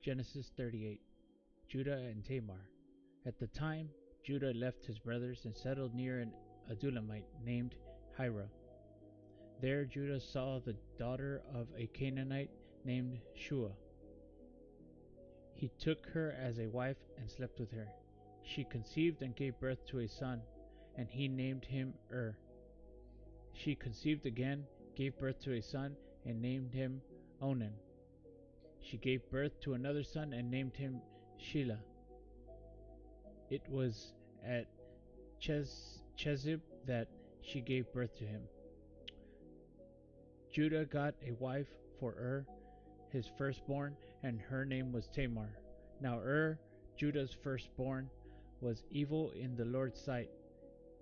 Genesis 38. Judah and Tamar. At the time, Judah left his brothers and settled near an Adullamite named Hira. There Judah saw the daughter of a Canaanite named Shua. He took her as a wife and slept with her. She conceived and gave birth to a son, and he named him She conceived again, gave birth to a son, and named him Onan. She gave birth to another son and named him Shelah. It was at Chezib that she gave birth to him. Judah got a wife for his firstborn, and her name was Tamar. Now Judah's firstborn, was evil in the Lord's sight,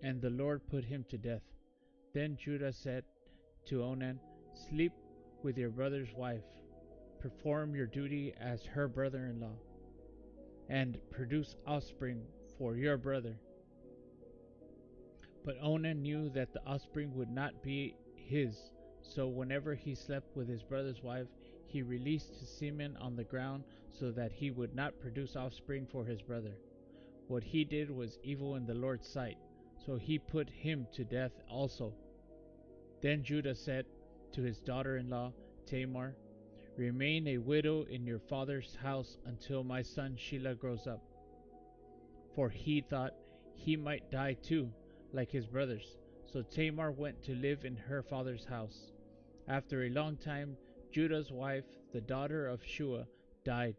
and the Lord put him to death. Then Judah said to Onan, "Sleep with your brother's wife, perform your duty as her brother-in-law, and produce offspring for your brother." But Onan knew that the offspring would not be his, so whenever he slept with his brother's wife, he released his semen on the ground so that he would not produce offspring for his brother. What he did was evil in the Lord's sight, so he put him to death also. Then Judah said to his daughter-in-law Tamar, "Remain a widow in your father's house until my son Shelah grows up." For he thought he might die too, like his brothers. So Tamar went to live in her father's house. After a long time, Judah's wife, the daughter of Shua, died.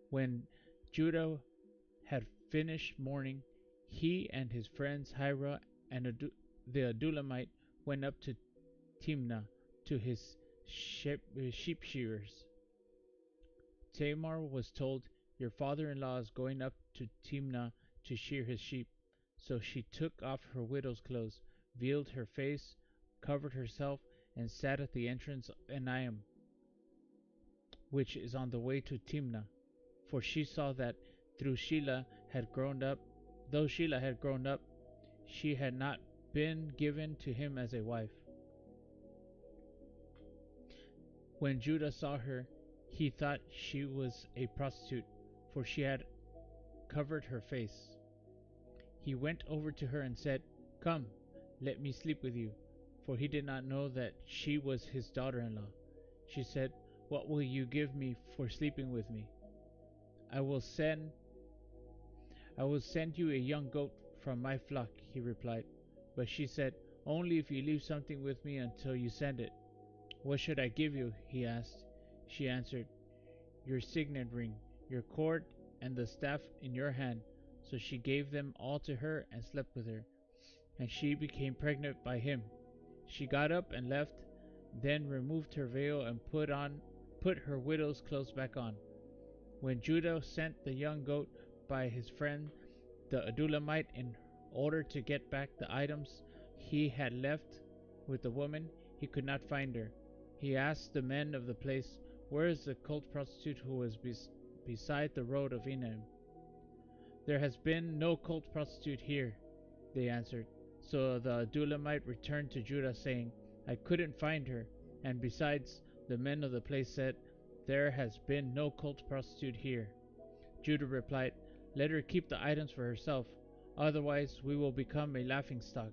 When Judah had finished mourning, he and his friends Hira and the Adullamite went up to Timnah to his sheep shearers. Tamar was told, "Your father-in-law is going up to Timnah to shear his sheep." So she took off her widow's clothes, veiled her face, covered herself, and sat at the entrance of Enaim, which is on the way to Timnah. For she saw that though Shelah had grown up, she had not been given to him as a wife. When Judah saw her, he thought she was a prostitute, for she had covered her face. He went over to her and said, "Come, let me sleep with you," for he did not know that she was his daughter-in-law. She said, "What will you give me for sleeping with me?" I will send you a young goat from my flock," he replied. But she said, "Only if you leave something with me until you send it." "What should I give you?" he asked. She answered, "Your signet ring, your cord, and the staff in your hand." So she gave them all to her and slept with her, and she became pregnant by him. She got up and left, then removed her veil and put her widow's clothes back on. When Judah sent the young goat by his friend the Adullamite in order to get back the items he had left with the woman, he could not find her. He asked the men of the place, "Where is the cult prostitute who was beside the road of Enaim?" "There has been no cult prostitute here," they answered. So the Adullamite returned to Judah, saying, "I couldn't find her, and besides, the men of the place said, 'There has been no cult prostitute here.'" Judah replied, "Let her keep the items for herself, otherwise we will become a laughingstock.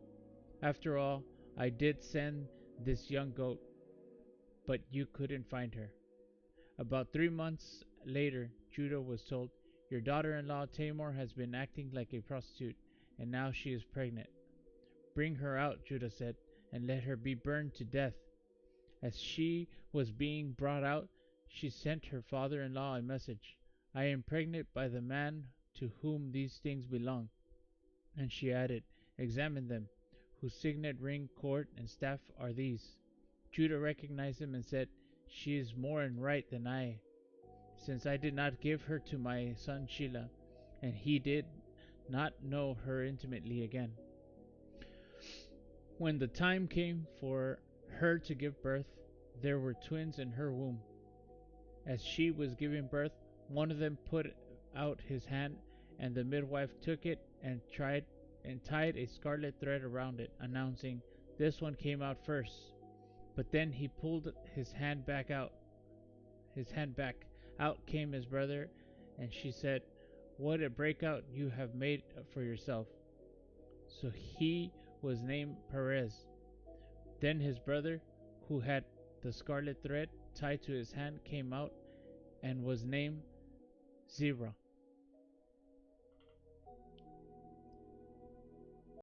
After all, I did send this young goat, but you couldn't find her." About 3 months later, Judah was told, "Your daughter-in-law Tamar has been acting like a prostitute, and now she is pregnant." "Bring her out," Judah said, "and let her be burned to death." As she was being brought out, she sent her father-in-law a message, "I am pregnant by the man to whom these things belong." And she added, "Examine them. Whose signet ring, cord, and staff are these?" Judah recognized him and said, "She is more in right than I, since I did not give her to my son Shelah." And he did not know her intimately again. When the time came for her to give birth, there were twins in her womb. As she was giving birth, one of them put out his hand, and the midwife took it and tied a scarlet thread around it, announcing, "This one came out first." But then he pulled his hand back, Out came his brother, and she said, "What a breakout you have made for yourself." So he was named Perez. Then his brother, who had the scarlet thread tied to his hand, came out and was named Zerah.